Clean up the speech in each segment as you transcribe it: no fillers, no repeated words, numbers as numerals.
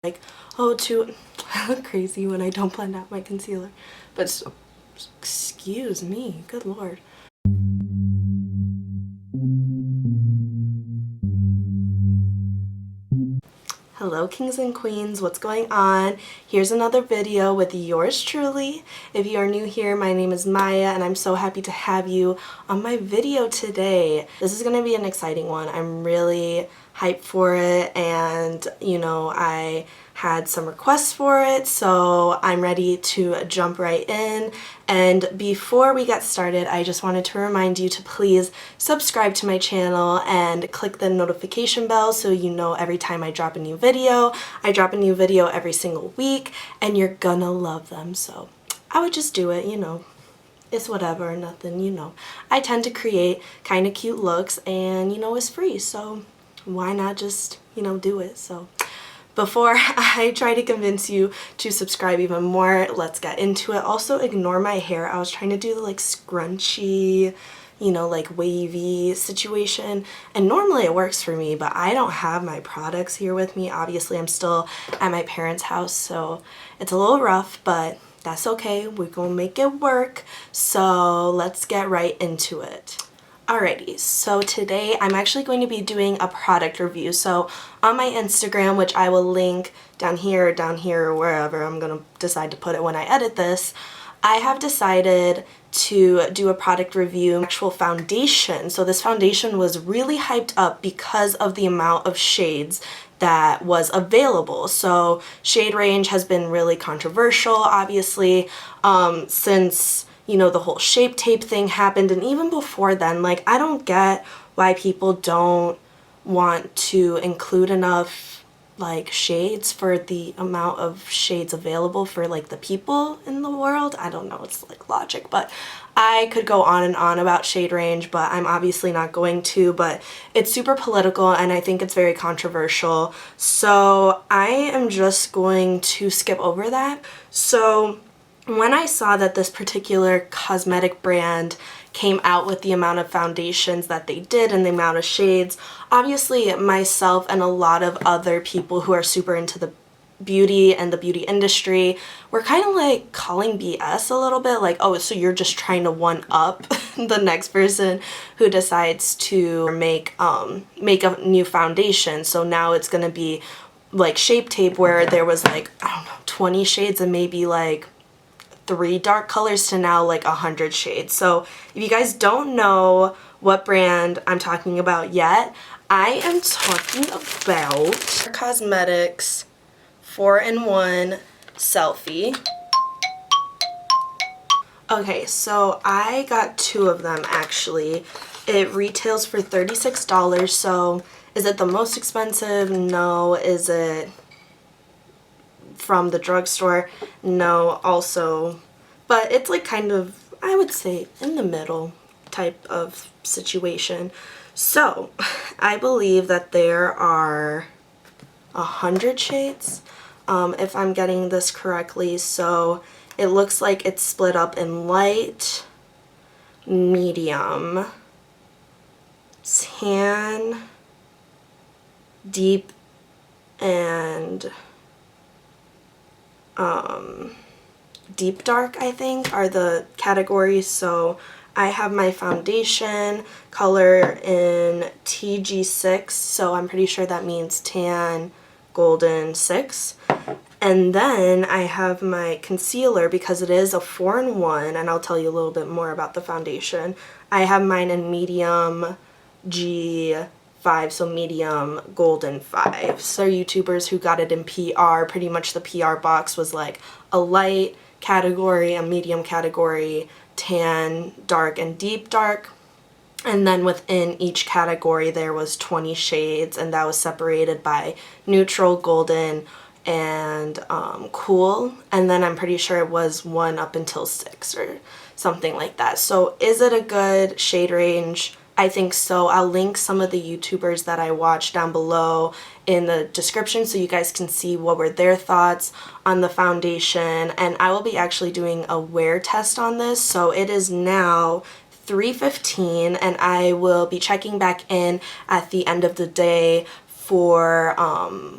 like, oh, I look crazy when I don't blend out my concealer, but excuse me, good lord. Hello kings and queens, what's going on? Here's another video with yours truly. If you are new here, my name is Maya and I'm so happy to have you on my video today. This is going to be an exciting one. I'm really hyped for it, and you know, I had some requests for it, so I'm ready to jump right in. And before we get started, I just wanted to remind you to please subscribe to my channel and click the notification bell so you know every time I drop a new video. I drop a new video every single week and you're gonna love them, so I would just do it, you know. It's whatever, nothing, you know. I tend to create kind of cute looks and, you know, it's free, so why not just, you know, do it? So before I try to convince you to subscribe even more, let's get into it. Also, ignore my hair. I was trying to do the like scrunchy, you know, like wavy situation, and normally it works for me, but I don't have my products here with me. Obviously, I'm still at my parents' house, so it's a little rough, but that's okay. We're gonna make it work. So let's get right into it. Alrighty, so today I'm actually going to be doing a product review. So on my Instagram, which I will link down here, or wherever I'm going to decide to put it when I edit this, I have decided to do a product review, actual foundation. So this foundation was really hyped up because of the amount of shades that was available. So shade range has been really controversial, obviously, since you know, the whole Shape Tape thing happened, and even before then, like, I don't get why people don't want to include enough, like, shades for the amount of shades available for, like, the people in the world. I don't know, it's, like, logic, but I could go on and on about shade range, but I'm obviously not going to, but it's super political, and I think it's very controversial, so I am just going to skip over that. So when I saw that this particular cosmetic brand came out with the amount of foundations that they did and the amount of shades, obviously myself and a lot of other people who are super into the beauty and the beauty industry were kind of like calling BS a little bit, like, oh, so you're just trying to one up the next person who decides to make a new foundation. So now it's gonna be like Shape Tape, where there was like, I don't know, 20 shades and maybe like 3 dark colors to now like 100 shades. So if you guys don't know what brand I'm talking about yet, I am talking about Cosmetics 4-in-1 Selfie. Okay, so I got 2 of them actually. It retails for $36, so is it the most expensive? No. Is it from the drugstore? No, also, but it's like kind of, I would say, in the middle type of situation. So I believe that there are 100 shades, if I'm getting this correctly. So it looks like it's split up in light, medium, tan, deep, and deep dark, I think, are the categories. So I have my foundation color in TG6, so I'm pretty sure that means tan golden 6. And then I have my concealer, because it is a 4-in-1, and I'll tell you a little bit more about the foundation. I have mine in medium G5, so medium golden 5. So YouTubers who got it in PR, pretty much the PR box was like a light category, a medium category, tan, dark, and deep dark. And then within each category there was 20 shades, and that was separated by neutral, golden, and cool. And then I'm pretty sure it was 1 up until 6 or something like that. So is it a good shade range? I think so. I'll link some of the YouTubers that I watch down below in the description so you guys can see what were their thoughts on the foundation. And I will be actually doing a wear test on this. So it is now 3:15 and I will be checking back in at the end of the day for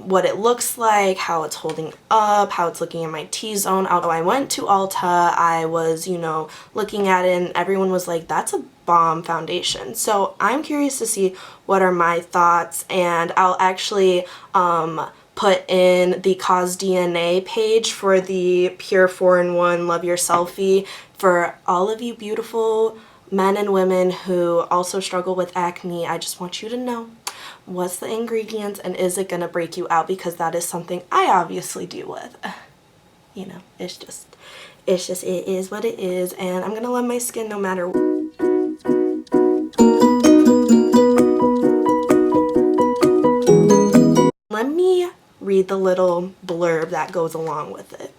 what it looks like, how it's holding up, how it's looking in my T-zone. Although I went to Ulta, I was, you know, looking at it and everyone was like, that's a bomb foundation. So I'm curious to see what are my thoughts, and I'll actually put in the CosDNA page for the Pure 4-in-1 Love Your Selfie for all of you beautiful men and women who also struggle with acne. I just want you to know what's the ingredients and is it gonna break you out, because that is something I obviously deal with. You know, it's just it is what it is, and I'm gonna love my skin no matter what. Let me read the little blurb that goes along with it.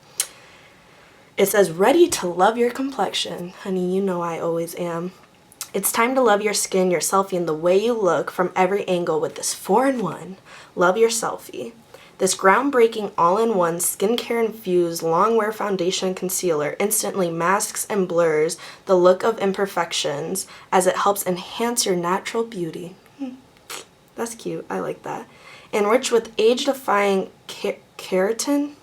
It says, ready to love your complexion. Honey, you know I always am. It's time to love your skin, your selfie, and the way you look from every angle with this 4-in-1 Love Your Selfie. This groundbreaking all-in-one skincare-infused Longwear foundation and concealer instantly masks and blurs the look of imperfections as it helps enhance your natural beauty. That's cute. I like that. Enriched with age-defying keratin?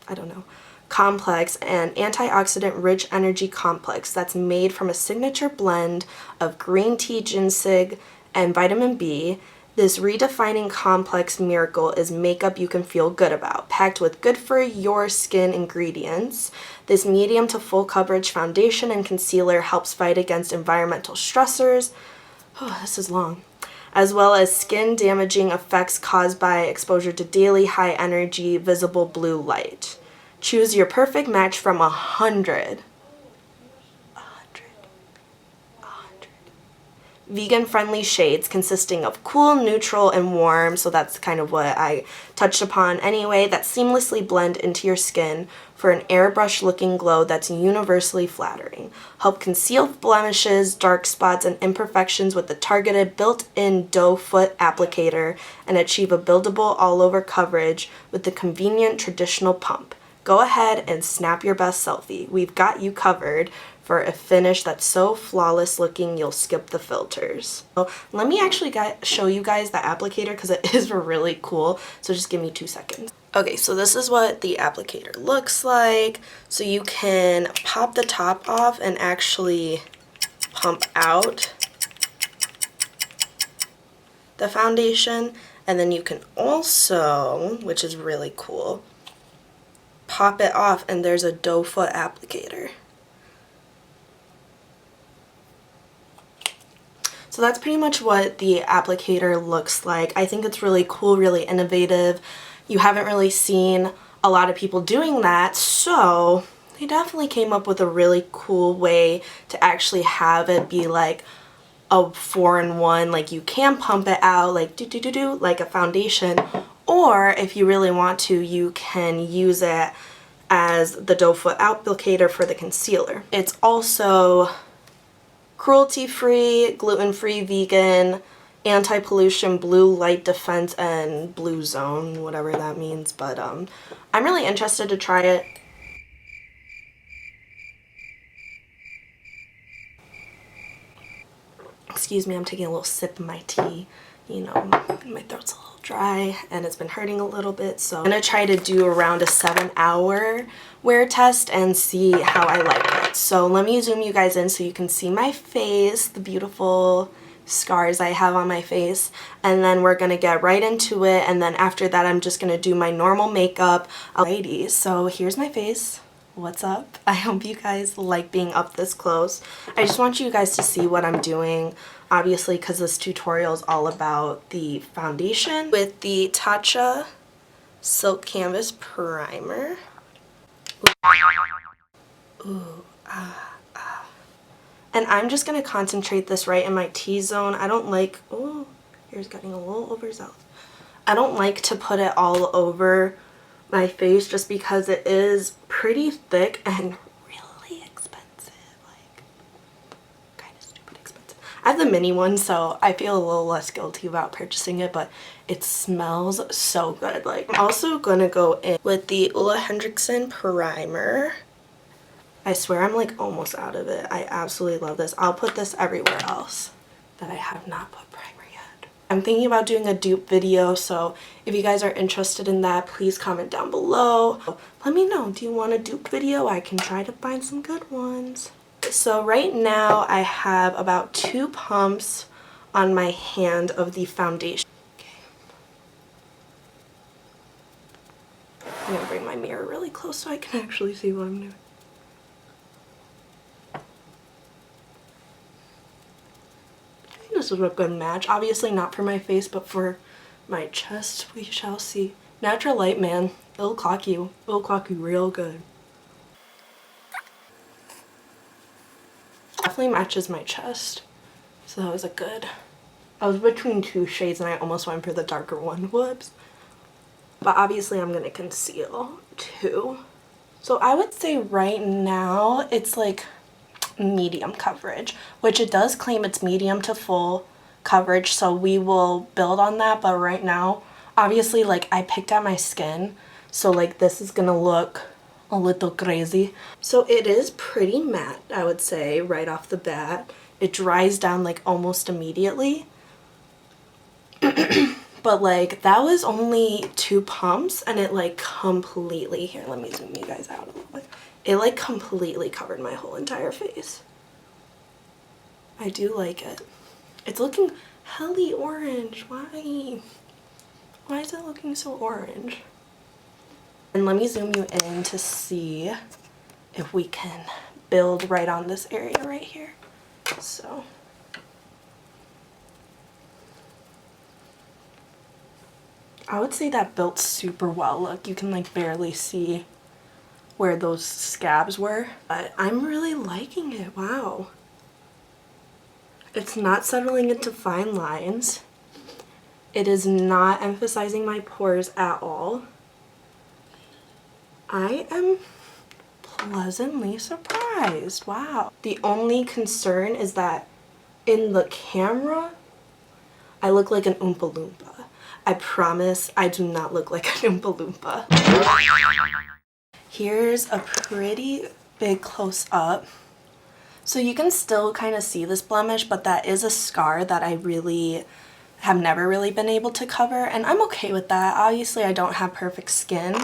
I don't know. Complex and antioxidant-rich energy complex that's made from a signature blend of green tea, ginseng, and vitamin B. This redefining complex miracle is makeup you can feel good about, packed with good for your skin ingredients. This medium to full coverage foundation and concealer helps fight against environmental stressors. Oh, this is long. As well as skin damaging effects caused by exposure to daily high energy visible blue light. Choose your perfect match from 100 vegan-friendly shades consisting of cool, neutral, and warm, so that's kind of what I touched upon anyway, that seamlessly blend into your skin for an airbrush-looking glow that's universally flattering. Help conceal blemishes, dark spots, and imperfections with the targeted built-in doe foot applicator, and achieve a buildable all-over coverage with the convenient traditional pump. Go ahead and snap your best selfie. We've got you covered for a finish that's so flawless looking you'll skip the filters. So let me actually show you guys the applicator because it is really cool. So just give me 2 seconds. Okay, so this is what the applicator looks like. So you can pop the top off and actually pump out the foundation. And then you can also, which is really cool, pop it off and there's a doe foot applicator. So that's pretty much what the applicator looks like. I think it's really cool, really innovative. You haven't really seen a lot of people doing that, so they definitely came up with a really cool way to actually have it be like a 4-in-1, like you can pump it out like like a foundation, or if you really want to, you can use it as the doe foot applicator for the concealer. It's also cruelty-free, gluten-free, vegan, anti-pollution, blue light defense, and blue zone, whatever that means, but I'm really interested to try it. Excuse me, I'm taking a little sip of my tea. You know, my throat's a little dry and it's been hurting a little bit, so I'm gonna try to do around a 7-hour wear test and see how I like it. So let me zoom you guys in so you can see my face, the beautiful scars I have on my face, and then we're gonna get right into it, and then after that I'm just gonna do my normal makeup. Alrighty, so here's my face. What's up? I hope you guys like being up this close. I just want you guys to see what I'm doing, obviously, because this tutorial is all about the foundation with the TATCHA Silk Canvas Primer. Ooh, And I'm just going to concentrate this right in my T-zone. I don't like, oh, here's getting a little overzealous. I don't like to put it all over my face just because it is pretty thick and really expensive, like kind of stupid expensive. I have the mini one, so I feel a little less guilty about purchasing it, but it smells so good. Like, I'm also gonna go in with the HENRIKSEN primer. I swear I'm like almost out of it. I absolutely love this. I'll put this everywhere else that I have not put primer yet. I'm thinking about doing a dupe video, so if you guys are interested in that, please comment down below. Let me know, do you want a dupe video? I can try to find some good ones. So right now I have about 2 pumps on my hand of the foundation. Okay. I'm gonna bring my mirror really close so I can actually see what I'm doing. This is a good match. Obviously not for my face, but for my chest, we shall see. Natural light, man. It'll clock you. It'll clock you real good. Definitely matches my chest. So that was a good. I was between 2 shades and I almost went for the darker one. Whoops. But obviously I'm gonna conceal too. So I would say right now it's like medium coverage, which it does claim it's medium to full coverage, so we will build on that. But right now, obviously, like, I picked out my skin, so like this is gonna look a little crazy. So it is pretty matte, I would say, right off the bat. It dries down like almost immediately. But like that was only 2 pumps and it like completely, here, let me zoom you guys out a little bit. It like completely covered my whole entire face. I do like it. It's looking helly orange. Why? Why is it looking so orange? And let me zoom you in to see if we can build right on this area right here. So. I would say that built super well. Look, you can like barely see where those scabs were, but I'm really liking it. Wow. It's not settling into fine lines. It is not emphasizing my pores at all. I am pleasantly surprised. Wow. The only concern is that in the camera, I look like an Oompa Loompa. I promise I do not look like an Oompa Loompa. Here's a pretty big close-up. So you can still kind of see this blemish, but that is a scar that I really have never really been able to cover, and I'm okay with that. Obviously I don't have perfect skin,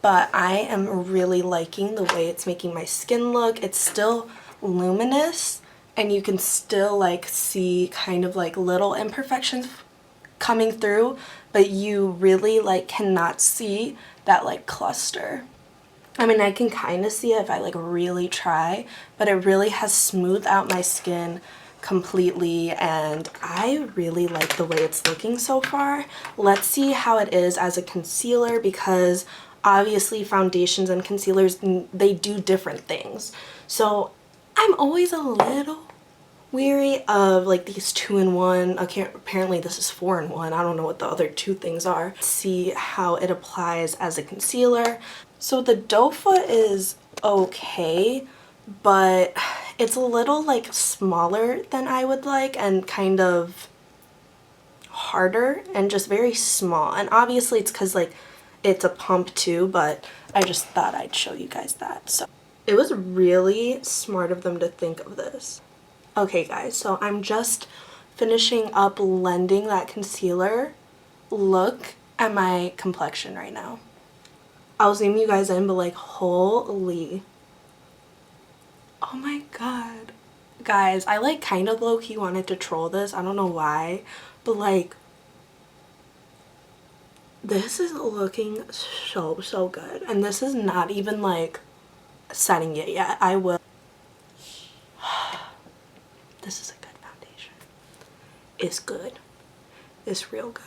but I am really liking the way it's making my skin look. It's still luminous, and you can still like see kind of like little imperfections coming through, but you really like cannot see that like cluster. I mean, I can kind of see it if I like really try, but it really has smoothed out my skin completely, and I really like the way it's looking so far. Let's see how it is as a concealer, because obviously foundations and concealers, they do different things. So I'm always a little weary of like these 2-in-1. Okay, apparently this is 4-in-1. I don't know what the other 2 things are. See how it applies as a concealer. So the doe foot is okay, but it's a little like smaller than I would like, and kind of harder and just very small. And obviously it's because like it's a pump too, but I just thought I'd show you guys that. So it was really smart of them to think of this. Okay guys, so I'm just finishing up blending that concealer. Look at my complexion right now. I'll zoom you guys in, but like holy. Oh my god. Guys, I like kind of low-key wanted to troll this. I don't know why, but like this is looking so good. And this is not even like setting it yet. I will. This is a good foundation. It's good. It's real good.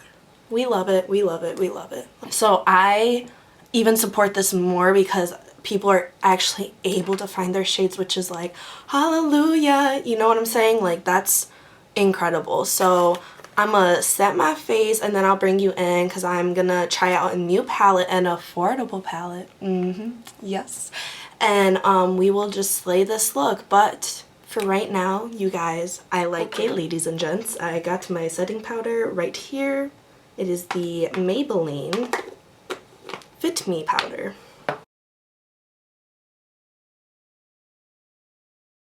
We love it. We love it. We love it. So I even support this more because people are actually able to find their shades, which is like, hallelujah. You know what I'm saying? Like, that's incredible. So I'm gonna set my face and then I'll bring you in because I'm gonna try out a new palette, an affordable palette. Yes. And we will just slay this look. But for right now, you guys, I like it, ladies and gents. I got my setting powder right here. It is the Maybelline Fit Me powder.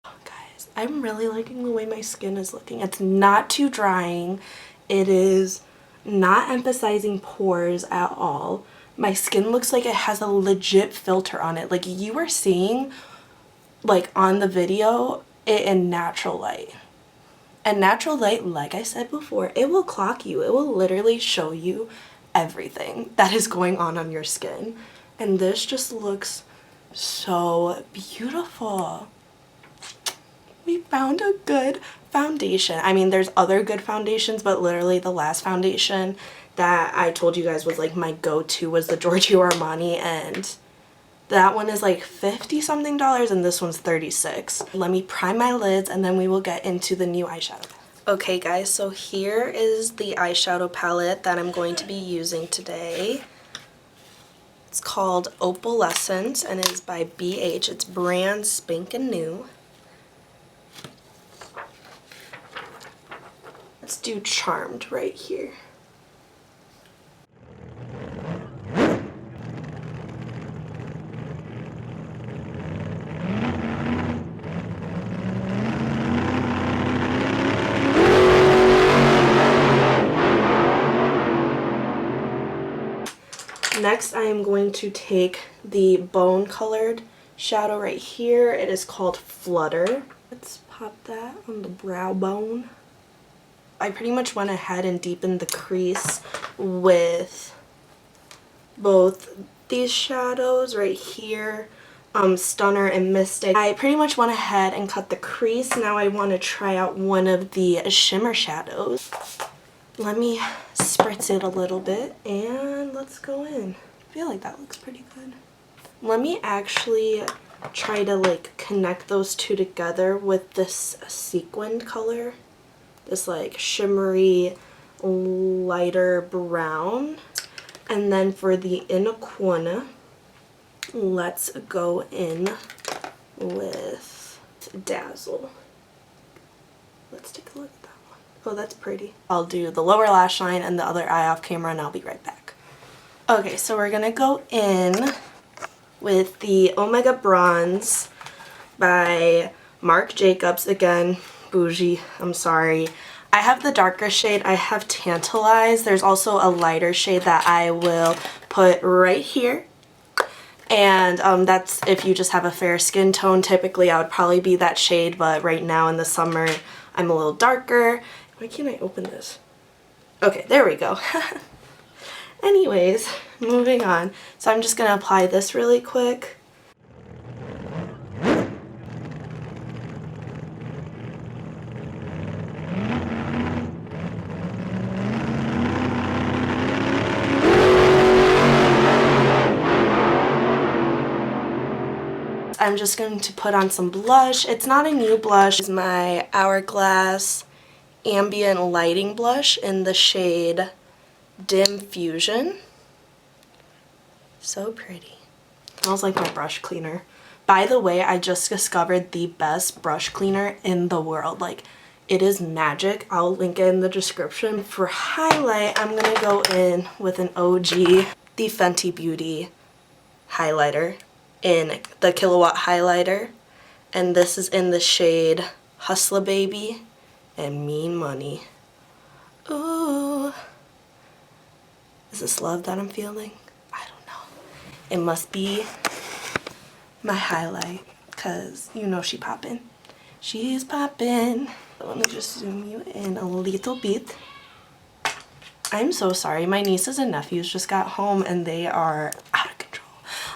Guys, I'm really liking the way my skin is looking. It's not too drying. It is not emphasizing pores at all. My skin looks like it has a legit filter on it. Like you are seeing, like on the video, it in natural light. And natural light, like I said before, it will clock you. It will literally show you everything that is going on your skin. And this just looks so beautiful. We found a good foundation. I mean, there's other good foundations, but literally the last foundation that I told you guys was like my go-to was the Giorgio Armani, and that one is like $50 something and this one's $36. Let me prime my lids and then we will get into the new eyeshadow. Okay guys, so here is the eyeshadow palette that I'm going to be using today. It's called Opalescent and it is by BH. It's brand spanking new. Let's do Charmed right here. Next, I am going to take the bone colored shadow right here. It is called Flutter. Let's pop that on the brow bone. I pretty much went ahead and deepened the crease with both these shadows right here, Stunner and Mystic. I pretty much went ahead and cut the crease. Now I want to try out one of the shimmer shadows. Let me spritz it a little bit and let's go in. I feel like that looks pretty good. Let me actually try to like connect those two together with this sequined color. This like shimmery lighter brown. And then for the inner corner, let's go in with Dazzle. Let's take a look at that one. Oh, that's pretty. I'll do the lower lash line and the other eye off camera and I'll be right back. Okay, so we're gonna go in with the Omega Bronze by Marc Jacobs. Again, bougie, I'm sorry. I have the darker shade. I have Tantalize. There's also a lighter shade that I will put right here. And that's if you just have a fair skin tone. Typically, I would probably be that shade, but right now in the summer, I'm a little darker. Why can't I open this? Okay, there we go. Anyways, moving on. So I'm just going to apply this really quick. I'm just going to put on some blush. It's not a new blush. It's my Hourglass Ambient Lighting Blush in the shade Dim Fusion. So pretty. Smells like my brush cleaner. By the way, I just discovered the best brush cleaner in the world. Like, it is magic. I'll link it in the description. For highlight, I'm gonna go in with an OG, the Fenty Beauty highlighter in the Killawatt highlighter, and this is in the shade Hustler Baby and Mean Money. Ooh, is this love that I'm feeling? I don't know. It must be my highlight, cause you know she poppin'. She's poppin'. Let me just zoom you in a little bit. I'm so sorry. My nieces and nephews just got home and they are out of control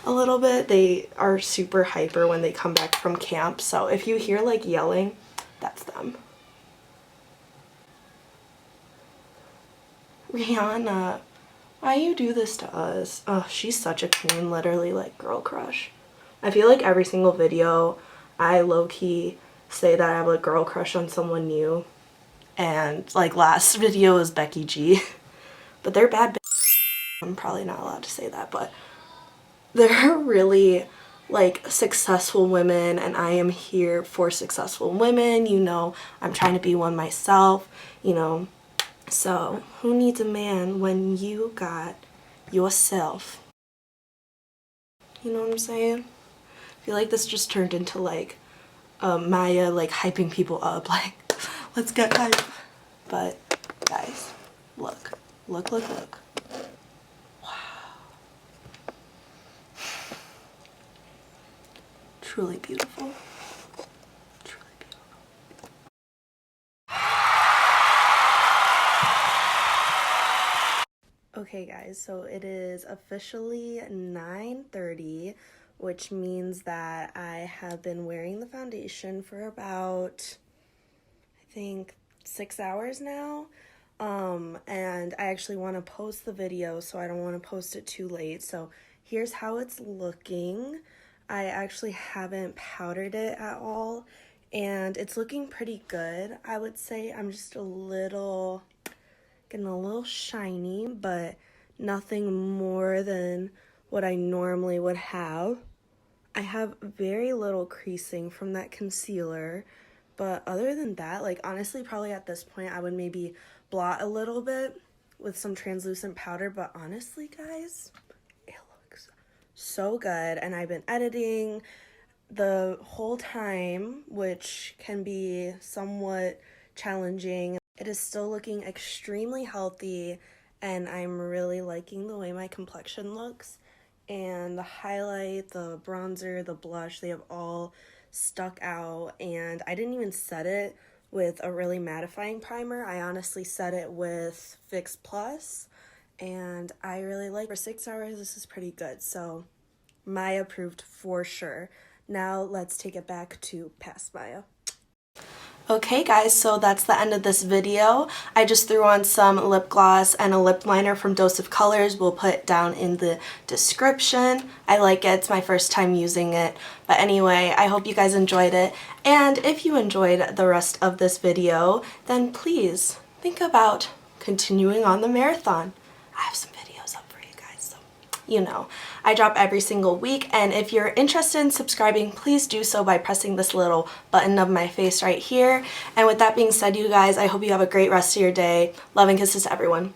a little bit. They are super hyper when they come back from camp. So if you hear like yelling, that's them. Rihanna, why you do this to us? Oh, she's such a queen, literally like girl crush. I feel like every single video I low-key say that I have a girl crush on someone new. And like last video was Becky G. But they're bad. I'm probably not allowed to say that, but they're really like successful women and I am here for successful women. You know, I'm trying to be one myself, you know. So who needs a man when you got yourself? You know what I'm saying? I feel like this just turned into like Maya like hyping people up, like let's get hype. But guys, Look, look, look, look. Wow. Truly beautiful. Truly beautiful. Okay guys, so it is officially 9:30, which means that I have been wearing the foundation for about, I think, 6 hours now. And I actually want to post the video, so I don't want to post it too late. So here's how it's looking. I actually haven't powdered it at all, and it's looking pretty good. I would say I'm just getting a little shiny, but nothing more than what I normally would have. I have very little creasing from that concealer, but other than that, like honestly, probably at this point I would maybe blot a little bit with some translucent powder, but honestly guys, it looks so good. And I've been editing the whole time, which can be somewhat challenging. It is still looking extremely healthy, and I'm really liking the way my complexion looks. And the highlight, the bronzer, the blush, they have all stuck out. And I didn't even set it with a really mattifying primer. I honestly set it with Fix Plus, and I really like, for 6 hours this is pretty good. So Maya approved for sure. Now let's take it back to past Maya. Okay guys, so that's the end of this video. I just threw on some lip gloss and a lip liner from Dose of Colors. We'll put it down in the description. I like it. It's my first time using it. But anyway, I hope you guys enjoyed it. And if you enjoyed the rest of this video, then please think about continuing on the marathon. I have some videos up for you guys, so you know, I drop every single week, and if you're interested in subscribing, please do so by pressing this little button of my face right here. And with that being said, you guys, I hope you have a great rest of your day. Love and kisses to everyone.